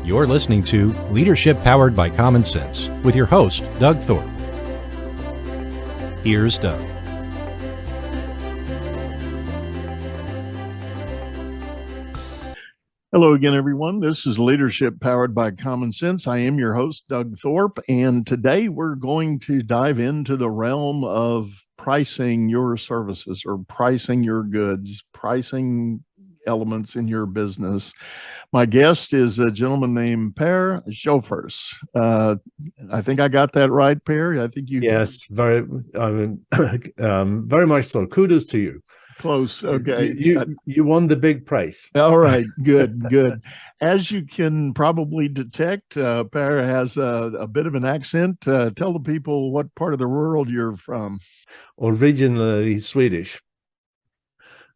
You're listening to Leadership Powered by Common Sense with your host, Doug Thorpe. Here's Doug. Hello again, everyone. This is Leadership Powered by Common Sense. I am your host, Doug Thorpe, and today we're going to dive into the realm of pricing your services or pricing your goods, pricing elements in your business. My guest is a gentleman named Per Sjofors. I think I got that right, Per. I think you. Yes, very much so. Kudos to you. Close. Okay. You won the big prize. All right. Good. As you can probably detect, Per has a bit of an accent. Tell the people what part of the world you're from. Originally Swedish.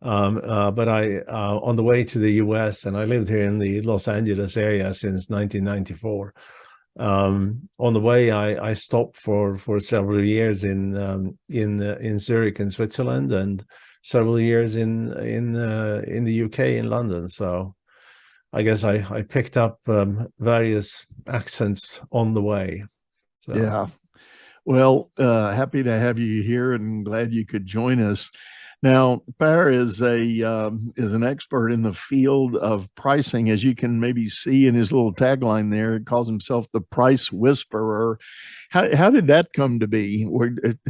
But I on the way to the US, and I lived here in the Los Angeles area since 1994. On the way, I stopped for several years in Zurich in Switzerland, and several years in the UK in London. So I guess I picked up various accents on the way. So. Yeah. Well, happy to have you here and glad you could join us. Now, Per is an expert in the field of pricing. As you can maybe see in his little tagline there, it calls himself the Price Whisperer. How did that come to be?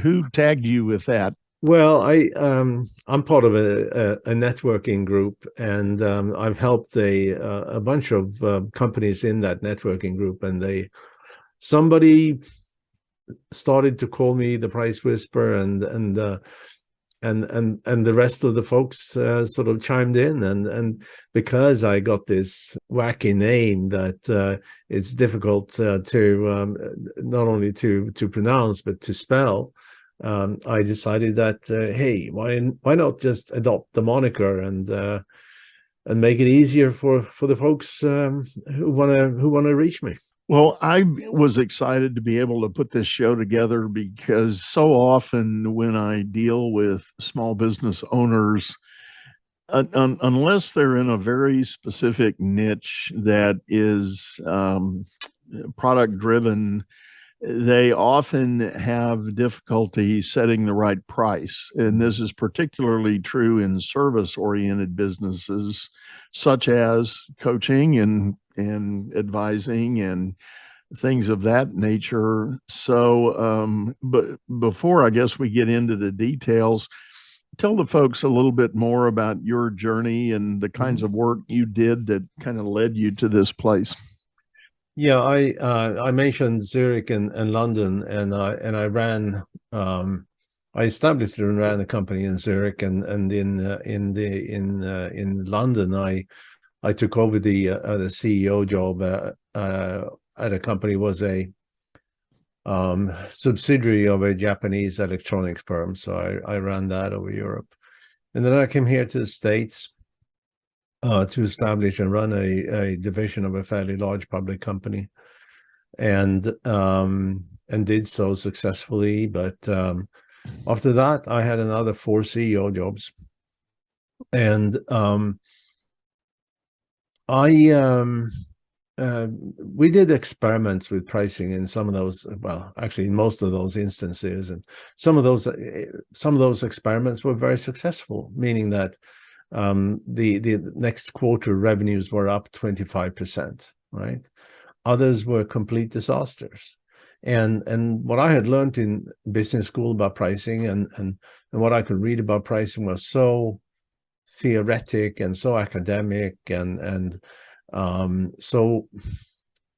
Who tagged you with that? Well, I'm part of a networking group, and I've helped a bunch of companies in that networking group, and somebody started to call me the Price Whisperer, and the rest of the folks sort of chimed in, and because I got this wacky name that it's difficult to not only to pronounce but to spell, I decided that hey, why not just adopt the moniker and make it easier for the folks who wanna reach me. Well, I was excited to be able to put this show together because so often when I deal with small business owners, unless they're in a very specific niche that is product driven, they often have difficulty setting the right price. And this is particularly true in service-oriented businesses, such as coaching and advising and things of that nature. So, but before I guess we get into the details, tell the folks a little bit more about your journey and the kinds of work you did that kind of led you to this place. Yeah, I mentioned Zurich and London, and I ran I established and ran a company in Zurich, and in London I took over the CEO job at a company, was a subsidiary of a Japanese electronics firm. So I ran that over Europe, and then I came here to the States to establish and run a division of a fairly large public company, and did so successfully. But after that, I had another 4 CEO jobs, and we did experiments with pricing in some of those, well, actually in most of those instances, and some of those experiments were very successful, meaning that the next quarter revenues were up 25%, right? Others were complete disasters. And what I had learned in business school about pricing and what I could read about pricing was so theoretic and so academic and so,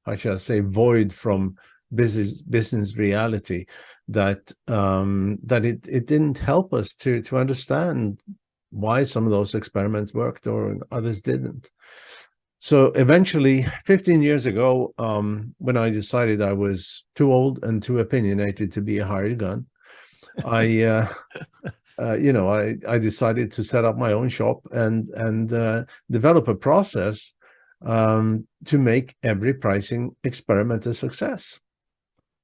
I shall say, void from business reality, that it didn't help us to understand why some of those experiments worked or others didn't. So eventually, 15 years ago, when I decided I was too old and too opinionated to be a hired gun, I decided to set up my own shop and develop a process to make every pricing experiment a success,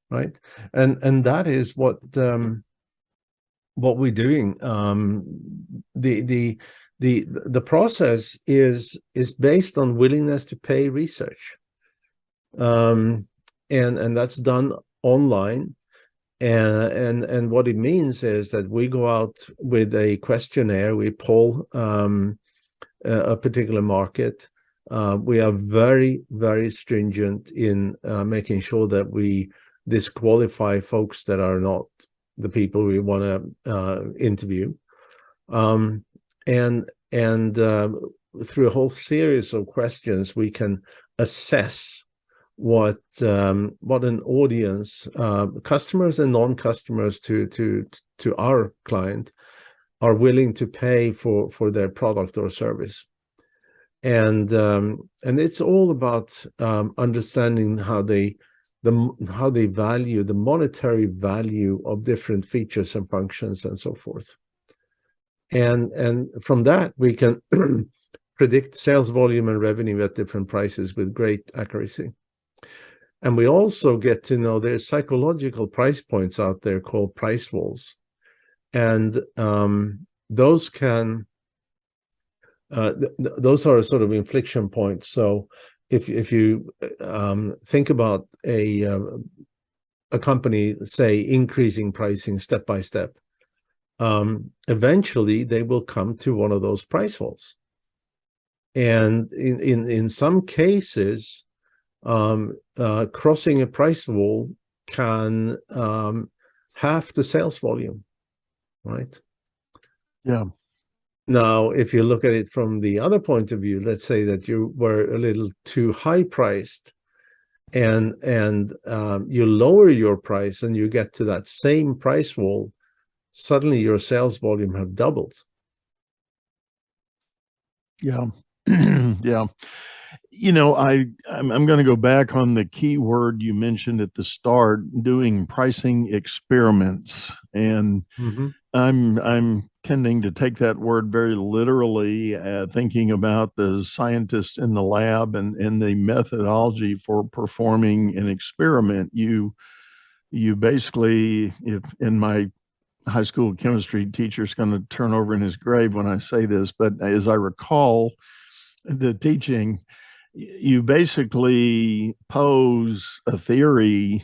right? And that is what we're doing. The process is based on willingness to pay research, and that's done online. And what it means is that we go out with a questionnaire, we poll a particular market. We are very, very stringent in making sure that we disqualify folks that are not the people we want to interview. And through a whole series of questions, we can assess what an audience, customers and non-customers to our client, are willing to pay for their product or service. And it's all about understanding how they value the monetary value of different features and functions and so forth. And from that we can predict sales volume and revenue at different prices with great accuracy. And we also get to know there's psychological price points out there called price walls. And those can those are sort of inflection points. So if you think about a company, say, increasing pricing step by step, eventually they will come to one of those price walls. And in some cases, crossing a price wall can half the sales volume, right? Yeah. Now, if you look at it from the other point of view, let's say that you were a little too high priced, and you lower your price and you get to that same price wall, suddenly your sales volume have doubled. Yeah. Yeah. You know, I'm going to go back on the key word you mentioned at the start, doing pricing experiments. And I'm tending to take that word very literally, thinking about the scientists in the lab and the methodology for performing an experiment. You basically, if in my high school chemistry teacher's going to turn over in his grave when I say this, but as I recall the teaching, you basically pose a theory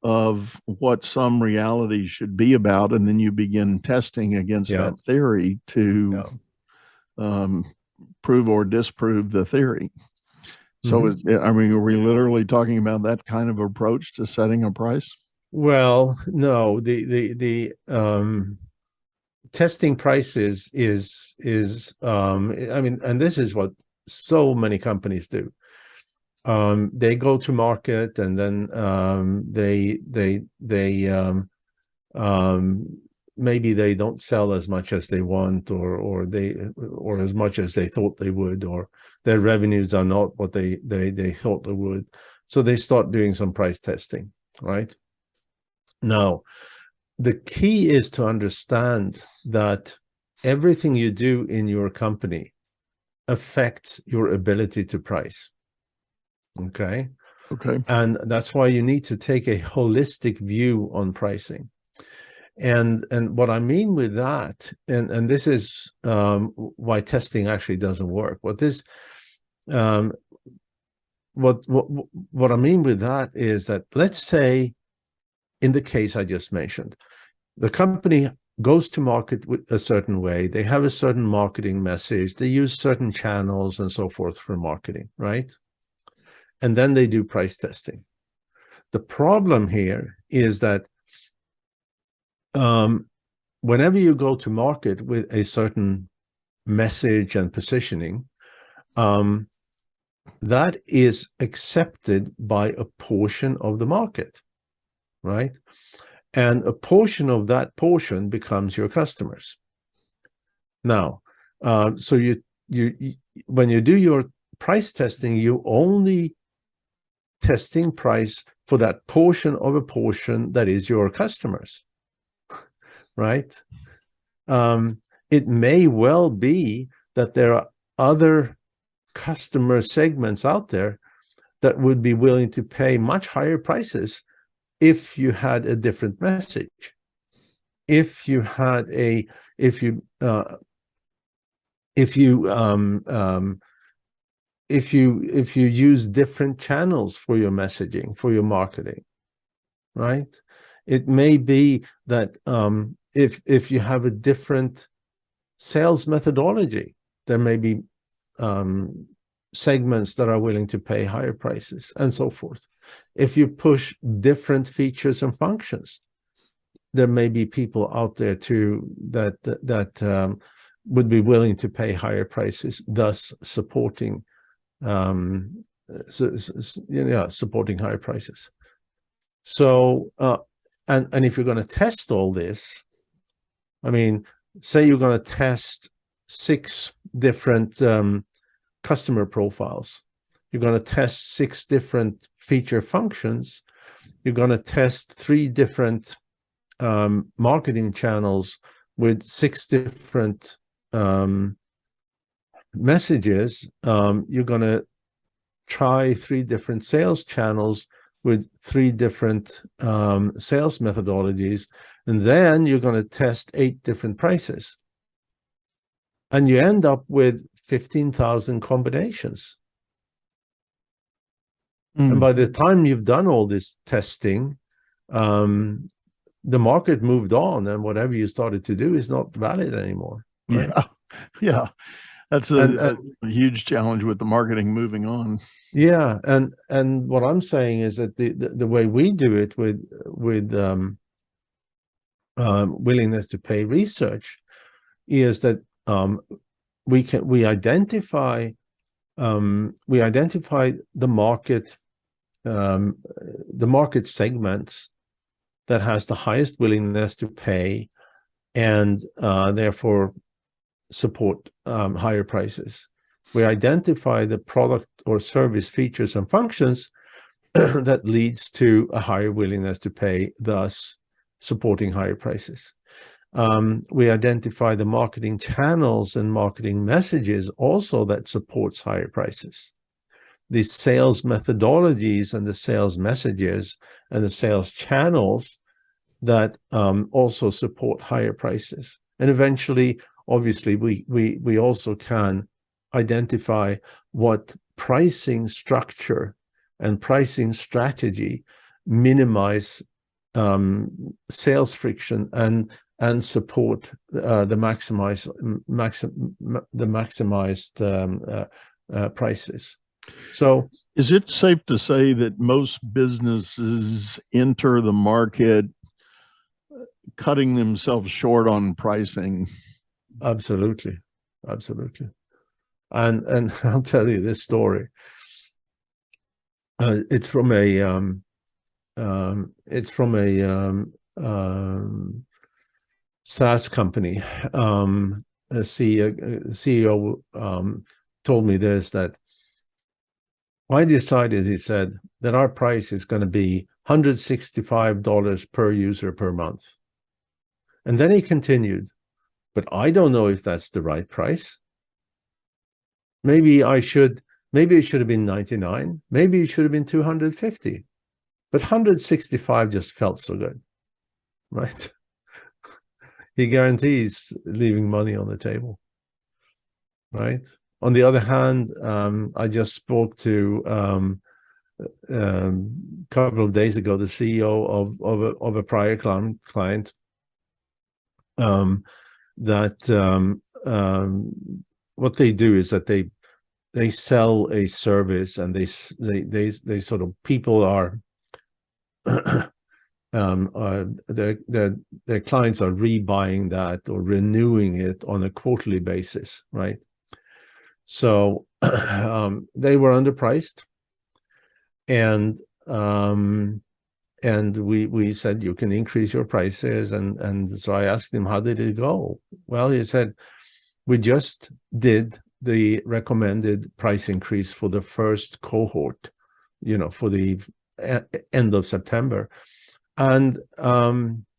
of what some reality should be about, and then you begin testing against that theory to prove or disprove the theory. So are we literally talking about that kind of approach to setting a price? Well, no, the testing prices is I mean, and this is what so many companies do. They go to market, and then maybe they don't sell as much as they want, or as much as they thought they would, or their revenues are not what they thought they would. So they start doing some price testing, right? Now, the key is to understand that everything you do in your company affects your ability to price. Okay. And that's why you need to take a holistic view on pricing. And what I mean with that, and this is why testing actually doesn't work. What I mean with that is that, let's say, in the case I just mentioned, the company goes to market with a certain way. They have a certain marketing message. They use certain channels and so forth for marketing, right? And then they do price testing. The problem here is that whenever you go to market with a certain message and positioning, that is accepted by a portion of the market, right? And a portion of that portion becomes your customers. Now, so you when you do your price testing, you only testing price for that portion of a portion that is your customers, right? It may well be that there are other customer segments out there that would be willing to pay much higher prices if you had a different message, if you had if you use different channels for your messaging, for your marketing, right? It may be that if you have a different sales methodology, there may be segments that are willing to pay higher prices and so forth. If you push different features and functions, there may be people out there too that would be willing to pay higher prices, thus supporting supporting higher prices. So and if you're going to test all this, I mean, say you're going to test 6 different customer profiles, you're going to test 6 different feature functions, you're going to test 3 different marketing channels with 6 different messages, you're going to try 3 different sales channels with 3 different sales methodologies, and then you're going to test 8 different prices, and you end up with 15,000 combinations. And by the time you've done all this testing, the market moved on, and whatever you started to do is not valid anymore. Right? Yeah. That's a huge challenge with the marketing moving on. Yeah, and what I'm saying is that the way we do it with willingness to pay research is that we identify the market segments that has the highest willingness to pay, and therefore support higher prices. We identify the product or service features and functions that leads to a higher willingness to pay, thus supporting higher prices. We identify the marketing channels and marketing messages also that supports higher prices. The sales methodologies and the sales messages and the sales channels that also support higher prices. And eventually, obviously, we also can identify what pricing structure and pricing strategy minimize sales friction and support the maximized prices. So, is it safe to say that most businesses enter the market cutting themselves short on pricing? Absolutely. And I'll tell you this story. It's from a SaaS company. A CEO told me this, that I decided, he said, that our price is going to be $165 per user per month. And then he continued, but I don't know if that's the right price. Maybe it should have been 99. Maybe it should have been 250. But 165 just felt so good, right? He guarantees leaving money on the table, right? On the other hand, I just spoke to a couple of days ago the CEO of a prior client that what they do is that they sell a service, and they sort of, people are their clients are rebuying that or renewing it on a quarterly basis, right? So they were underpriced, and we said, you can increase your prices, and so I asked him, how did it go? Well, he said, we just did the recommended price increase for the first cohort, for the end of September, and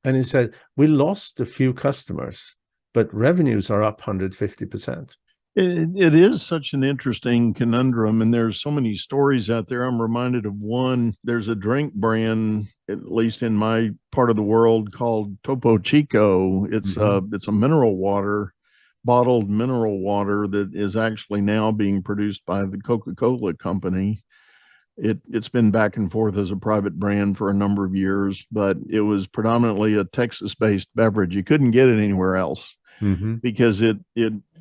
he said, we lost a few customers, but revenues are up 150%. It is such an interesting conundrum, and there's so many stories out there. I'm reminded of one. There's a drink brand, at least in my part of the world, called Topo Chico. It's a mineral water, bottled mineral water that is actually now being produced by the Coca-Cola company. It's been back and forth as a private brand for a number of years, but it was predominantly a Texas-based beverage. You couldn't get it anywhere else because it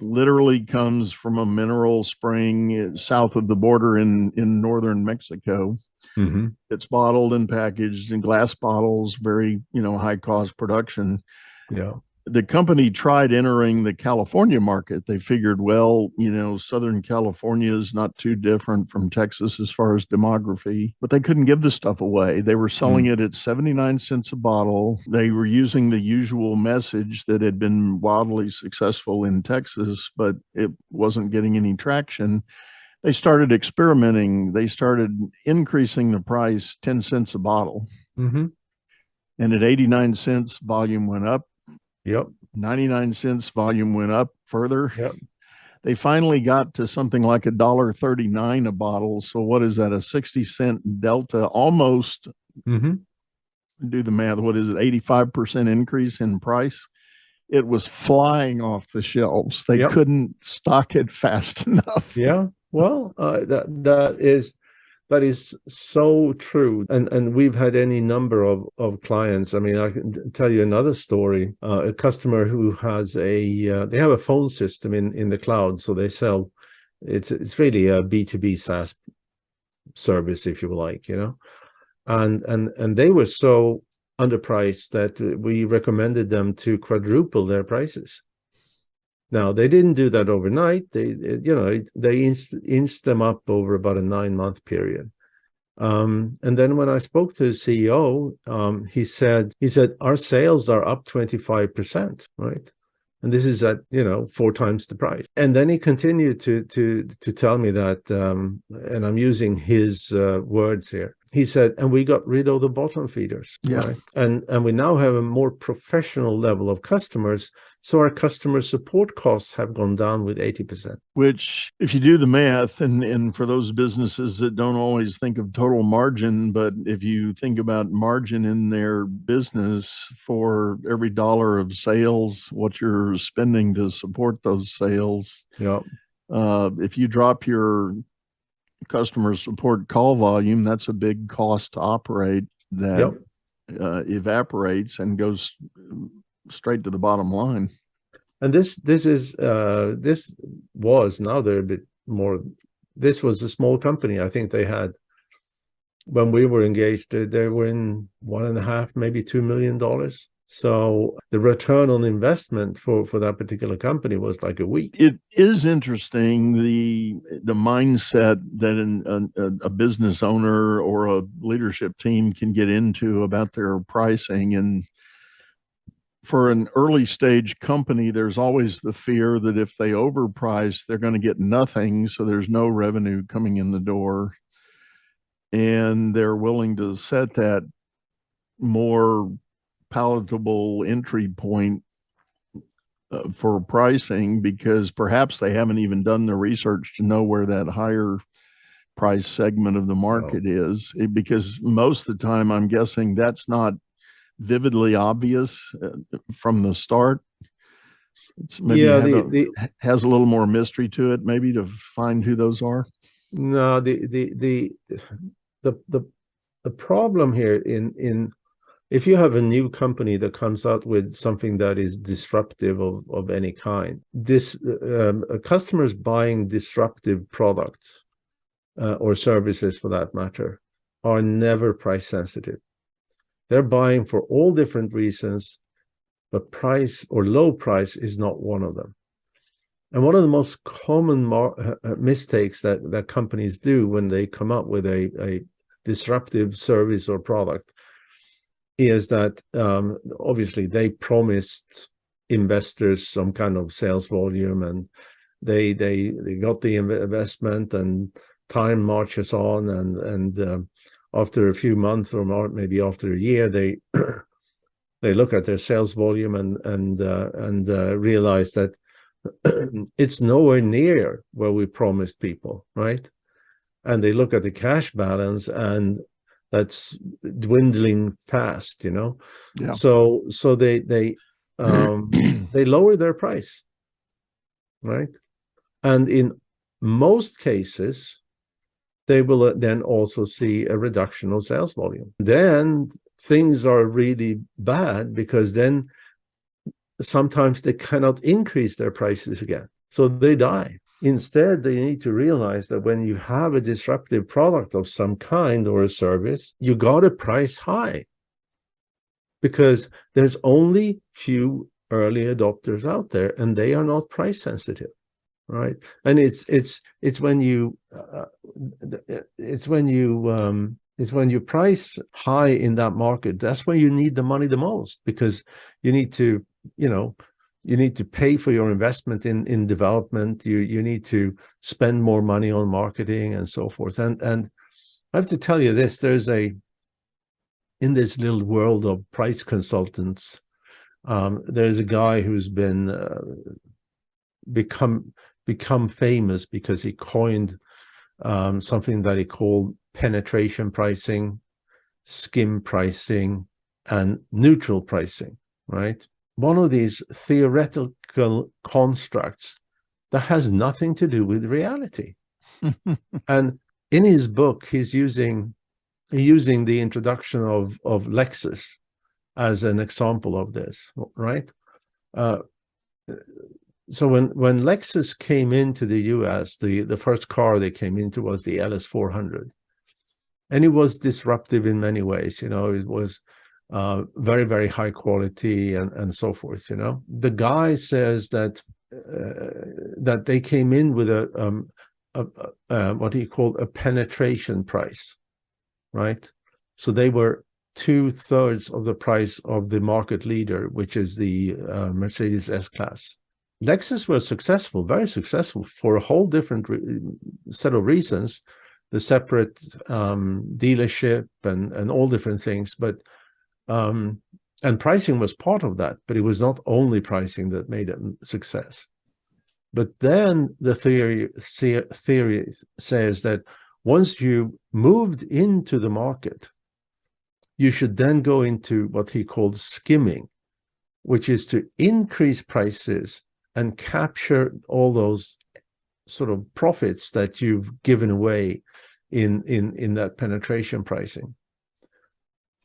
literally comes from a mineral spring south of the border in northern Mexico. It's bottled and packaged in glass bottles, very, high cost production. Yeah. The company tried entering the California market. They figured, well, Southern California is not too different from Texas as far as demography, but they couldn't give the stuff away. They were selling it at 79 cents a bottle. They were using the usual message that had been wildly successful in Texas, but it wasn't getting any traction. They started experimenting. They started increasing the price 10 cents a bottle. And at 89 cents, volume went up. Yep. 99 cents, volume went up further. Yep. They finally got to something like $1.39 a bottle. So what is that? A 60-cent delta, almost. Do the math. What is it? 85% increase in price. It was flying off the shelves. They couldn't stock it fast enough. Yeah. Well, that is so true, and we've had any number of clients. I mean, I can tell you another story. A customer who has they have a phone system in the cloud, so they sell. It's really a B2B SaaS service, if you like, and they were so underpriced that we recommended them to quadruple their prices. Now, they didn't do that overnight. They inched them up over about a 9-month period. And then when I spoke to the CEO, he said, our sales are up 25%, right? And this is at, 4 times the price. And then he continued to tell me that, and I'm using his words here. He said, and we got rid of the bottom feeders. Yeah. Right? And we now have a more professional level of customers. So our customer support costs have gone down with 80%. Which, if you do the math, and for those businesses that don't always think of total margin, but if you think about margin in their business for every dollar of sales, what you're spending to support those sales. Yeah. If you drop your customer support call volume, that's a big cost to operate that evaporates and goes straight to the bottom line. And this was, now they're a bit more, this was a small company. I think they had, when we were engaged, they were in $1.5, maybe $2 million. So the return on investment for that particular company was like a week. It is interesting, the mindset that a business owner or a leadership team can get into about their pricing. And for an early stage company, there's always the fear that if they overprice, they're going to get nothing. So there's no revenue coming in the door. And they're willing to set that more palatable entry point for pricing, because perhaps they haven't even done the research to know where that higher price segment of the market is. Because most of the time, I'm guessing that's not vividly obvious from the start. It's maybe has a little more mystery to it, maybe, to find who those are. No, the problem here in if you have a new company that comes out with something that is disruptive of any kind, this customers buying disruptive products or services, for that matter, are never price sensitive. They're buying for all different reasons, but price or low price is not one of them. And one of the most common mistakes that companies do when they come up with a disruptive service or product is that obviously they promised investors some kind of sales volume, and they got the investment, and time marches on, and after a few months, or maybe after a year, they look at their sales volume and realize that it's nowhere near where we promised people, right? And they look at the cash balance, and that's dwindling fast, Yeah. So they lower their price, right? And in most cases, they will then also see a reduction of sales volume. Then things are really bad because then sometimes they cannot increase their prices again. So they die. Instead, they need to realize that when you have a disruptive product of some kind or a service, you got to price high because there's only few early adopters out there and they are not price sensitive. Right, and it's when you price high in that market, that's when you need the money the most, because you need to pay for your investment in development. You need to spend more money on marketing and so forth. And I have to tell you this: in this little world of price consultants, there's a guy who's been become famous because he coined something that he called penetration pricing, skim pricing, and neutral pricing, right? One of these theoretical constructs that has nothing to do with reality. And in his book, he's using the introduction of Lexus as an example of this, right? So when Lexus came into the US, the first car they came into was the LS400. And it was disruptive in many ways. It was very, very high quality and so forth. The guy says that they came in with a what he called a penetration price, right? So they were 2/3 of the price of the market leader, which is the Mercedes S-Class. Lexus was successful, very successful, for a whole different set of reasons, the separate dealership and all different things. But and pricing was part of that, but it was not only pricing that made it a success. But then the theory says that once you moved into the market, you should then go into what he called skimming, which is to increase prices and capture all those sort of profits that you've given away in that penetration pricing.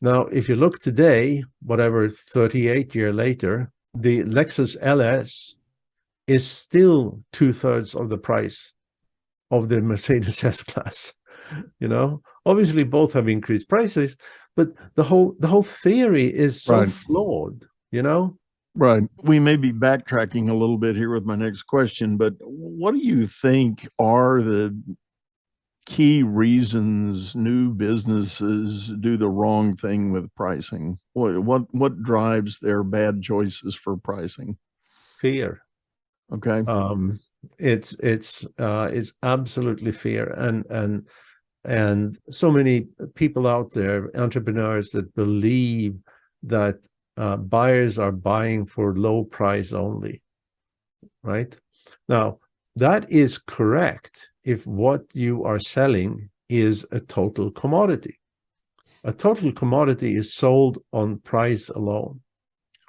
Now, if you look today, whatever, 38 years later, the Lexus LS is still 2/3 of the price of the Mercedes S-Class. Obviously both have increased prices, but the whole theory is so flawed. Right. We may be backtracking a little bit here with my next question, but what do you think are the key reasons new businesses do the wrong thing with pricing? What drives their bad choices for pricing? Fear. Okay. It's absolutely fear, and so many people out there, entrepreneurs, that believe that buyers are buying for low price only, right? Now, that is correct if what you are selling is a total commodity. A total commodity is sold on price alone.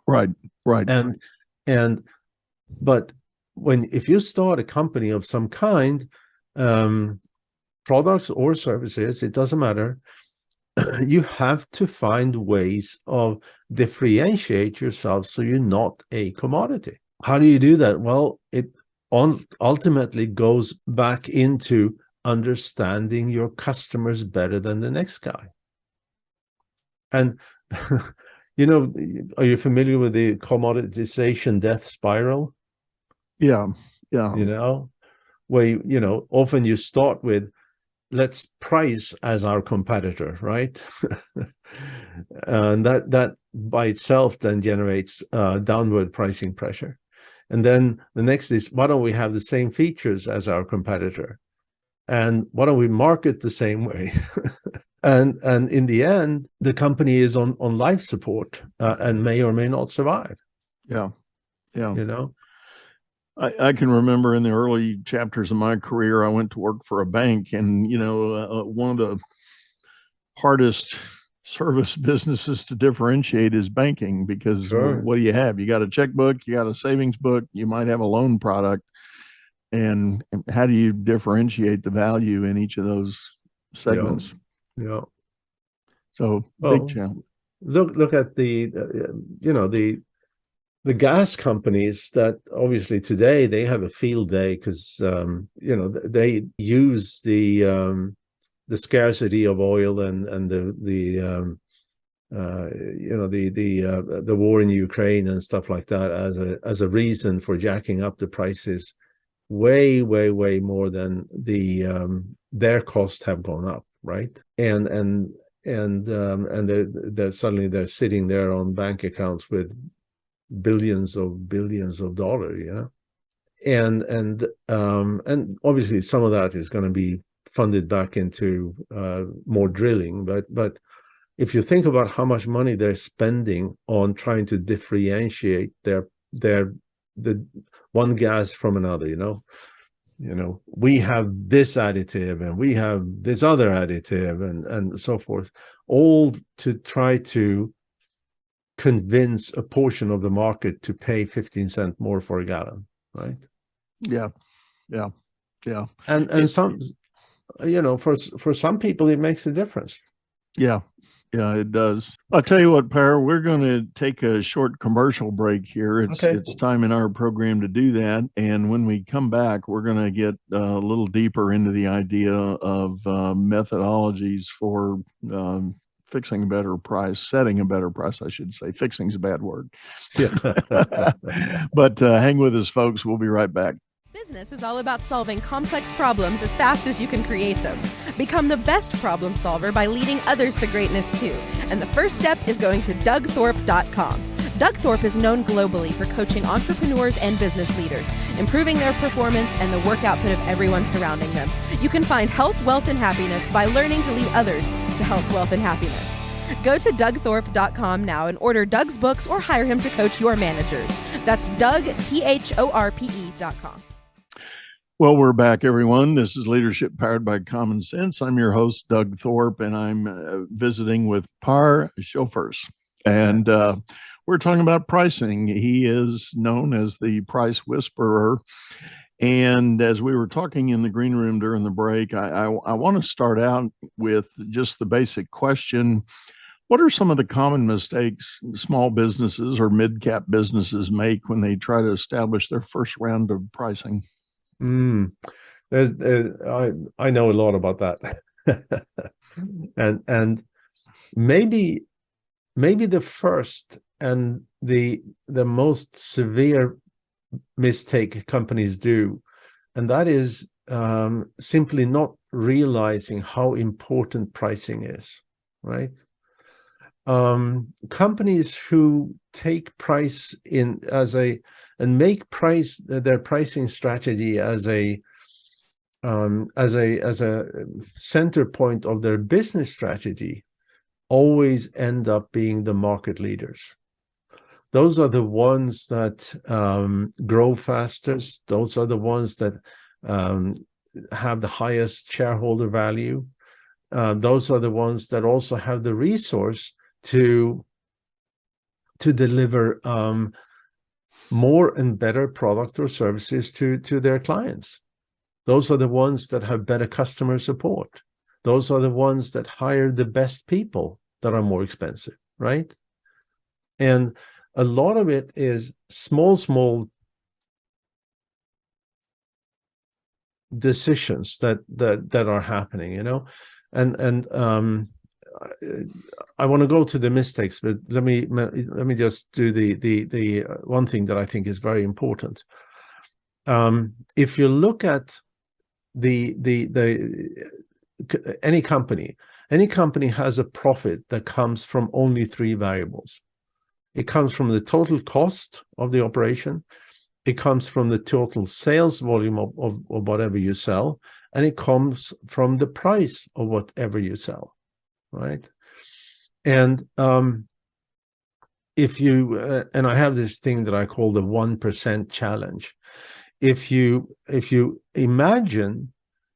Right. But if you start a company of some kind, products or services, it doesn't matter, you have to find ways of differentiate yourself so you're not a commodity. How do you do that? Well, it ultimately goes back into understanding your customers better than the next guy. And are you familiar with the commoditization death spiral? Yeah. Where often you start with, let's price as our competitor, right? And that by itself then generates downward pricing pressure. And then the next is, why don't we have the same features as our competitor? And why don't we market the same way? and in the end, the company is on life support and may or may not survive. Yeah. I can remember in the early chapters of my career, I went to work for a bank, and one of the hardest service businesses to differentiate is banking, because what do you have? You got a checkbook, you got a savings book, you might have a loan product, and how do you differentiate the value in each of those segments? Yeah. So big challenge. Look at the the gas companies that obviously today they have a field day because they use the scarcity of oil and the war in Ukraine and stuff like that as a reason for jacking up the prices way more than their costs have gone up, right? And they're suddenly they're sitting there on bank accounts with billions of dollars, and obviously some of that is going to be funded back into more drilling, but if you think about how much money they're spending on trying to differentiate the one gas from another, we have this additive and we have this other additive and so forth, all to try to convince a portion of the market to pay 15 cents more for a gallon, right? Yeah. And some, for some people it makes a difference. Yeah, it does. I'll tell you what, Per, we're going to take a short commercial break here. It's time in our program to do that. And when we come back, we're going to get a little deeper into the idea of methodologies for fixing a better price, setting a better price, I should say. Fixing is a bad word. Yeah. But hang with us, folks. We'll be right back. Business is all about solving complex problems as fast as you can create them. Become the best problem solver by leading others to greatness too. And the first step is going to DougThorpe.com. Doug Thorpe is known globally for coaching entrepreneurs and business leaders, improving their performance and the work output of everyone surrounding them. You can find health, wealth, and happiness by learning to lead others to health, wealth, and happiness. Go to DougThorpe.com now and order Doug's books or hire him to coach your managers. That's DougThorpe.com. Well, we're back, everyone. This is Leadership Powered by Common Sense. I'm your host, Doug Thorpe, and I'm visiting with Par Chauffeurs. And we're talking about pricing. He is known as the price whisperer. And as we were talking in the green room during the break, I want to start out with just the basic question. What are some of the common mistakes small businesses or mid-cap businesses make when they try to establish their first round of pricing? There's I know a lot about that. and maybe the first and the most severe mistake companies do, and that is simply not realizing how important pricing is, right? Companies who take price in as a and make price their pricing strategy as a center point of their business strategy always end up being the market leaders. Those are the ones that grow fastest. Those are the ones that have the highest shareholder value. Those are the ones that also have the resource to deliver more and better product or services to their clients. Those are the ones that have better customer support. Those are the ones that hire the best people that are more expensive, right? And a lot of it is small decisions that are happening, and I want to go to the mistakes, but let me just do the one thing that I think is very important. If you look at any company has a profit that comes from only three variables. It comes from the total cost of the operation, it comes from the total sales volume of whatever you sell, and it comes from the price of whatever you sell, right? And if you and I have this thing that I call the 1% challenge. If you imagine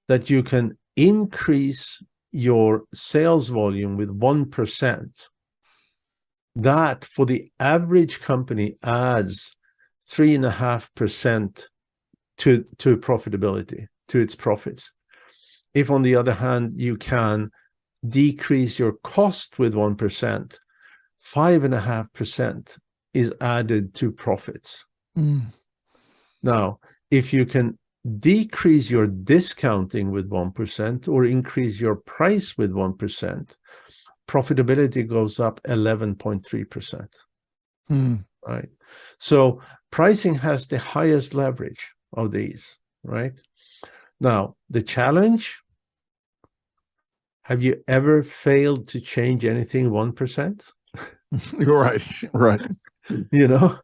that you can increase your sales volume with 1%, that for the average company adds 3.5% to profitability, to its profits. If on the other hand you can decrease your cost with 1%, 5.5% is added to profits. Now, if you can decrease your discounting with 1% or increase your price with 1%, profitability goes up 11.3%. Right? So pricing has the highest leverage of these, right? Now, the challenge, have you ever failed to change anything 1%? Right. You know?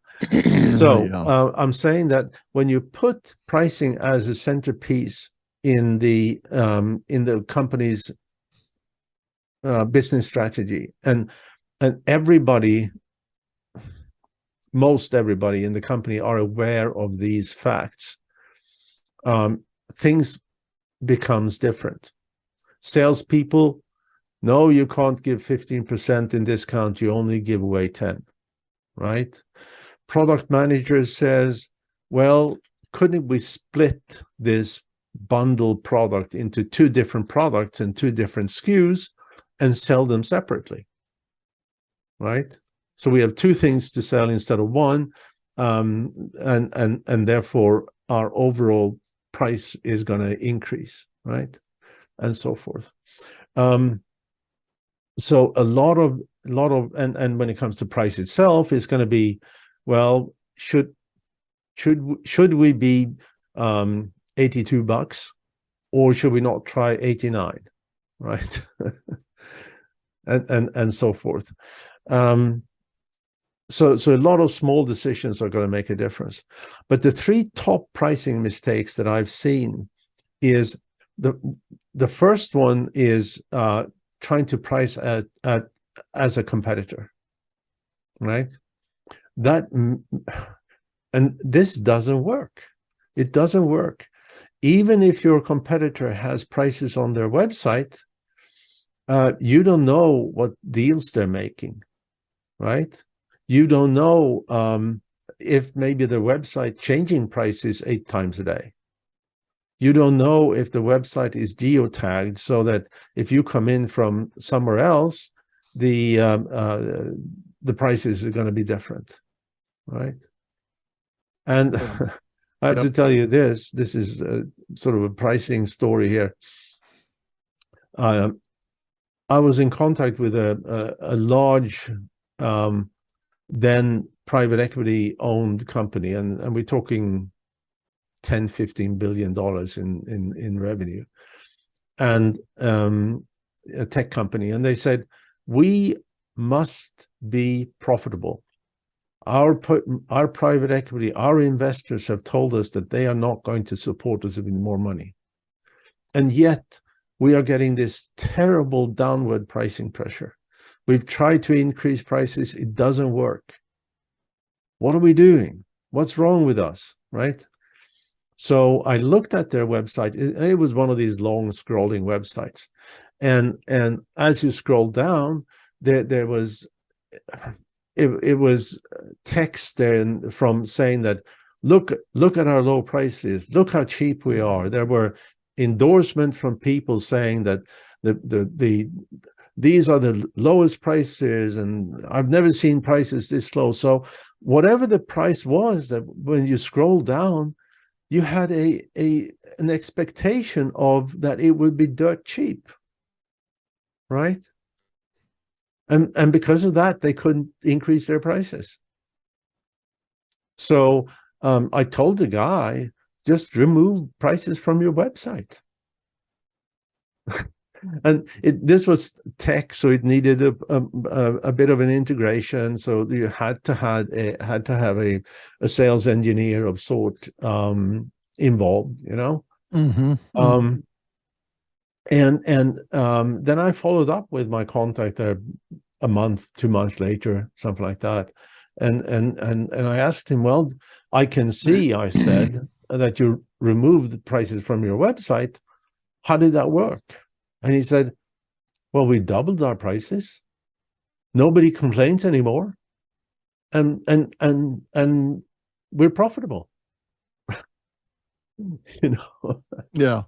So Yeah. I'm saying that when you put pricing as a centerpiece in the company's business strategy, and everybody, most everybody in the company are aware of these facts, things becomes different. Salespeople, no, you can't give 15% in discount, you only give away 10, right? Product manager says, well, couldn't we split this bundle product into 2 different products and 2 different SKUs and sell them separately, right? So we have 2 things to sell instead of 1, and therefore our overall price is going to increase, right? And so forth. So a lot of, and when it comes to price itself, it's going to be, well, should we be $82 or should we not try 89, right? and so forth. So a lot of small decisions are going to make a difference. But the 3 top pricing mistakes that I've seen is the first one is trying to price as a competitor, right? And this doesn't work. It doesn't work. Even if your competitor has prices on their website, you don't know what deals they're making, right? You don't know if maybe their website changing prices 8 times a day. You don't know if the website is geotagged so that if you come in from somewhere else, the prices are going to be different, right? And I have to tell you this is sort of a pricing story here. I was in contact with a large then private equity owned company, and we're talking $10-15 billion in revenue, and a tech company, and they said, we must be profitable. Our private equity, our investors have told us that they are not going to support us with more money, and yet we are getting this terrible downward pricing pressure. We've tried to increase prices, it doesn't work. What are we doing? What's wrong with us, right? So I looked at their website. It was one of these long scrolling websites, and as you scroll down, there was it was text there from saying that look at our low prices, look how cheap we are. There were endorsements from people saying that these are the lowest prices, and I've never seen prices this low. So whatever the price was, that when you scroll down, you had an expectation of that it would be dirt cheap, right? And because of that, they couldn't increase their prices. So I told the guy, just remove prices from your website. And this was tech, so it needed a bit of an integration. So you had to have a sales engineer of sort involved, you know. And then I followed up with my contact there a month, 2 months later, something like that. And I asked him, well, I can see, I said, that you removed the prices from your website. How did that work? And he said, well, we doubled our prices. Nobody complains anymore. And we're profitable. you know. Yeah.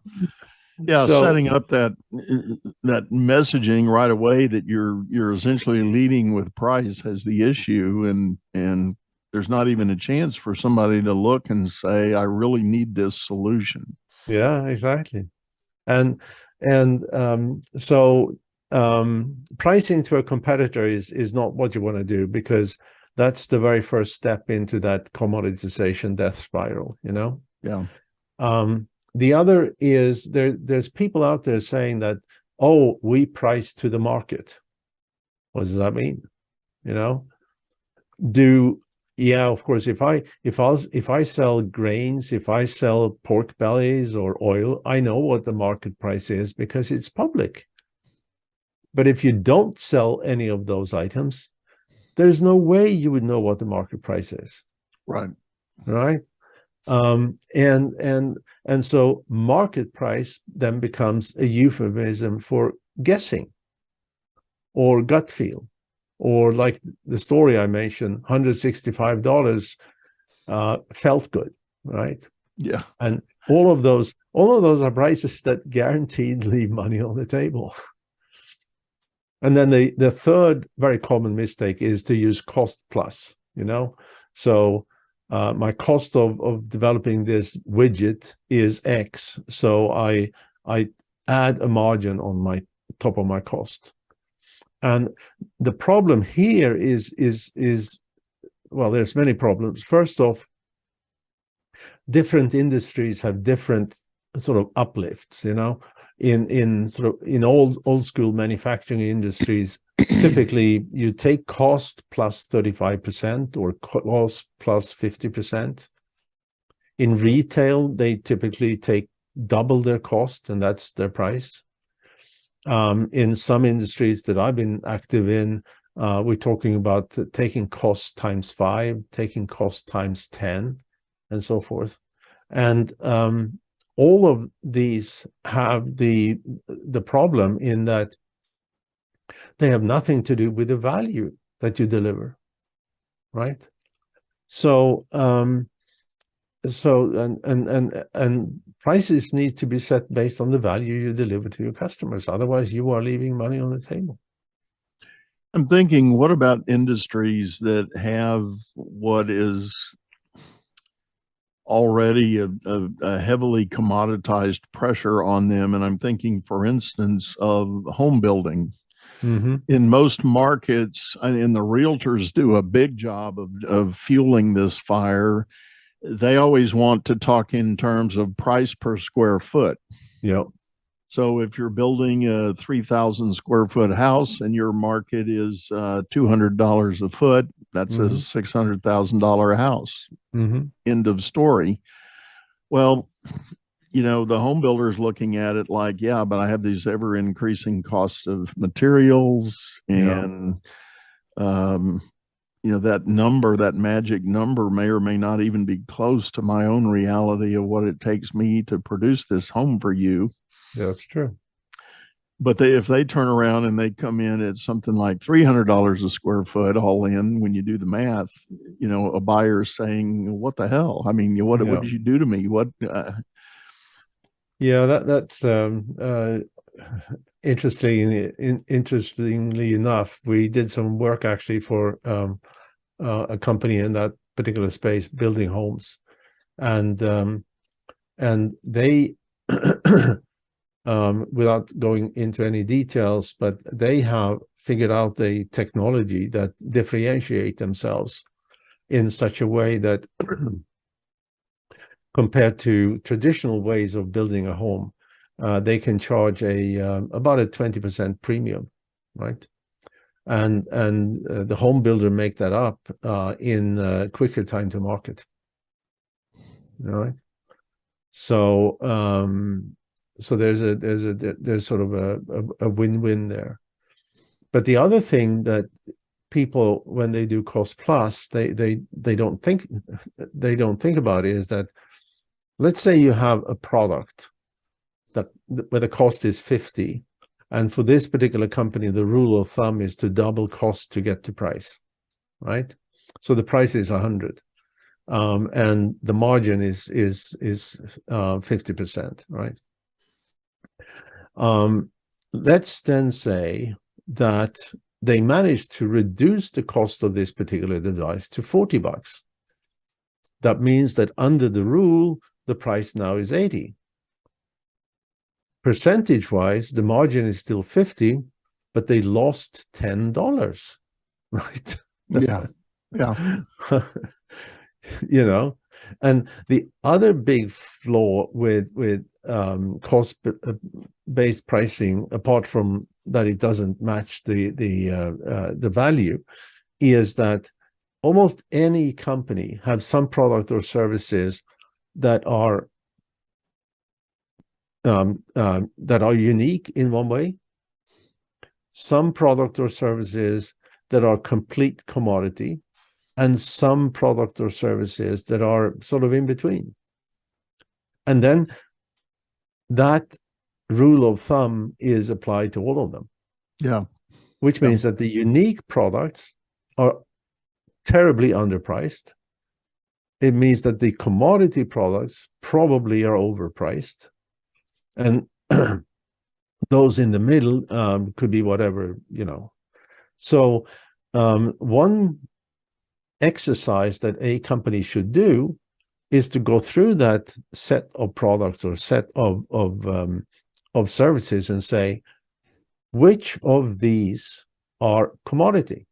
Yeah, So setting up that messaging right away that you're essentially leading with price has the issue, and there's not even a chance for somebody to look and say, I really need this solution. yeah, exactly. And pricing to a competitor is not what you want to do, because that's the very first step into that commoditization death spiral, you know. Yeah. The other is there's people out there saying that, oh, we price to the market. What does that mean? You know, yeah, of course, if I sell grains, if I sell pork bellies or oil, I know what the market price is because it's public. But if you don't sell any of those items, there's no way you would know what the market price is. Right. Right. And so market price then becomes a euphemism for guessing or gut feel, or like the story I mentioned, $165 felt good, right? Yeah. And all of those are prices that guaranteed leave money on the table. And then the third very common mistake is to use cost plus, you know. So my cost of developing this widget is X, so I add a margin on my top of my cost. And the problem here is well, there's many problems. First off, different industries have different sort of uplifts, you know. In old school manufacturing industries, typically you take cost plus 35% or cost plus 50%. In retail, they typically take double their cost, and that's their price. In some industries that I've been active in, we're talking about taking cost times 5, taking cost times 10, and so forth. And all of these have the problem in that they have nothing to do with the value that you deliver, right? So and prices need to be set based on the value you deliver to your customers. Otherwise, you are leaving money on the table. I'm thinking, what about industries that have what is already a heavily commoditized pressure on them? And I'm thinking, for instance, of home building. Mm-hmm. In most markets, and the realtors do a big job of fueling this fire, they always want to talk in terms of price per square foot. Yep. So if you're building a 3,000 square foot house and your market is $200 a foot, that's a $600,000 house. Mm-hmm. End of story. Well, you know, the home builder is looking at it like, yeah, but I have these ever increasing costs of materials, and you know, that number, that magic number, may or may not even be close to my own reality of what it takes me to produce this home for you. Yeah, that's true. But if they turn around and they come in at something like $300 a square foot all in, when you do the math, you know, a buyer's saying, what the hell? I mean, what did you do to me? What? Yeah, that's interestingly enough, we did some work actually for a company in that particular space, building homes, and they without going into any details, but they have figured out a technology that differentiate themselves in such a way that compared to traditional ways of building a home, they can charge about a 20% premium, right? And the home builder make that up in quicker time to market, all right? So so there's sort of a win-win there. But the other thing that people, when they do cost plus, they don't think about is that, let's say you have a product that where the cost is 50, and for this particular company, the rule of thumb is to double cost to get to price, right? So the price is 100. and the margin is 50%, right? Let's then say that they managed to reduce the cost of this particular device to $40. That means that under the rule, the price now is 80. Percentage-wise, the margin is still 50, but they lost $10, right? Yeah. You know, and the other big flaw with cost-based pricing, apart from that it doesn't match the value, is that almost any company have some product or services that are unique in one way, some product or services that are complete commodity, and some product or services that are sort of in between. And then that rule of thumb is applied to all of them. Yeah. Which means that the unique products are terribly underpriced. It means that the commodity products probably are overpriced. And those in the middle could be whatever, you know. So one exercise that a company should do is to go through that set of products or set of services and say, which of these are commodity,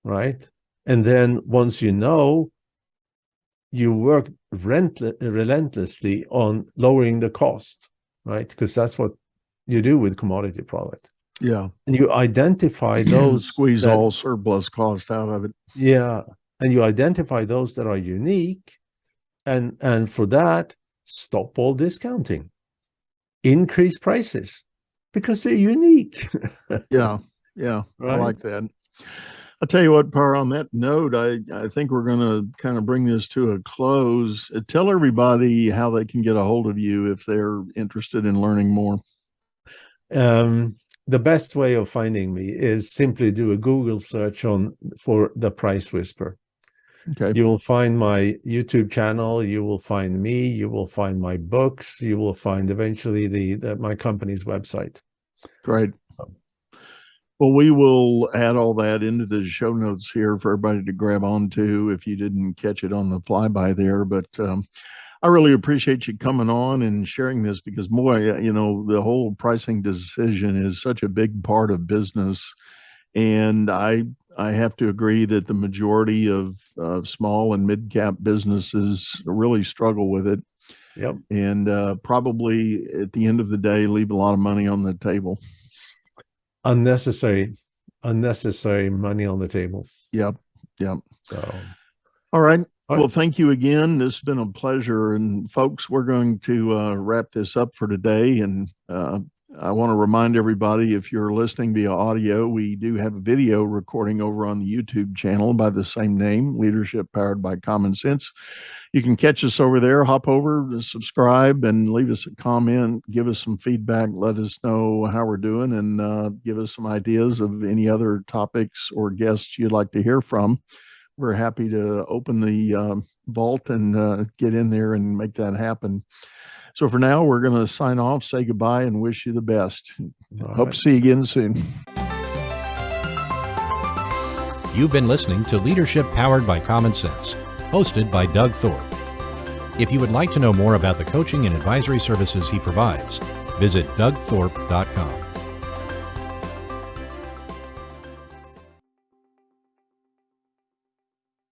right? And then once you know, you work relentlessly on lowering the cost, right? Because that's what you do with commodity product. Yeah. And you identify those squeeze all surplus cost out of it. Yeah. And you identify those that are unique, and for that, stop all discounting. Increase prices because they're unique. Yeah. Right? I like that. I'll tell you what, Par, on that note, I think we're going to kind of bring this to a close. Tell everybody how they can get a hold of you if they're interested in learning more. The best way of finding me is simply do a Google search for The Price Whisperer. Okay. You will find my YouTube channel. You will find me. You will find my books. You will find eventually my company's website. Great. Well, we will add all that into the show notes here for everybody to grab onto if you didn't catch it on the flyby there. But I really appreciate you coming on and sharing this because, boy, you know, the whole pricing decision is such a big part of business. And I have to agree that the majority of small and mid-cap businesses really struggle with it. Yep. And probably at the end of the day, leave a lot of money on the table. Unnecessary money on the table. Yep. So, all right. Well, thank you again. This has been a pleasure. And folks, we're going to wrap this up for today. And I want to remind everybody, if you're listening via audio, we do have a video recording over on the YouTube channel by the same name, Leadership Powered by Common Sense. You can catch us over there, hop over, subscribe, and leave us a comment, give us some feedback, let us know how we're doing, and give us some ideas of any other topics or guests you'd like to hear from. We're happy to open the vault and get in there and make that happen. So for now, we're going to sign off, say goodbye, and wish you the best. Hope to see you again soon. You've been listening to Leadership Powered by Common Sense, hosted by Doug Thorpe. If you would like to know more about the coaching and advisory services he provides, visit dougthorpe.com.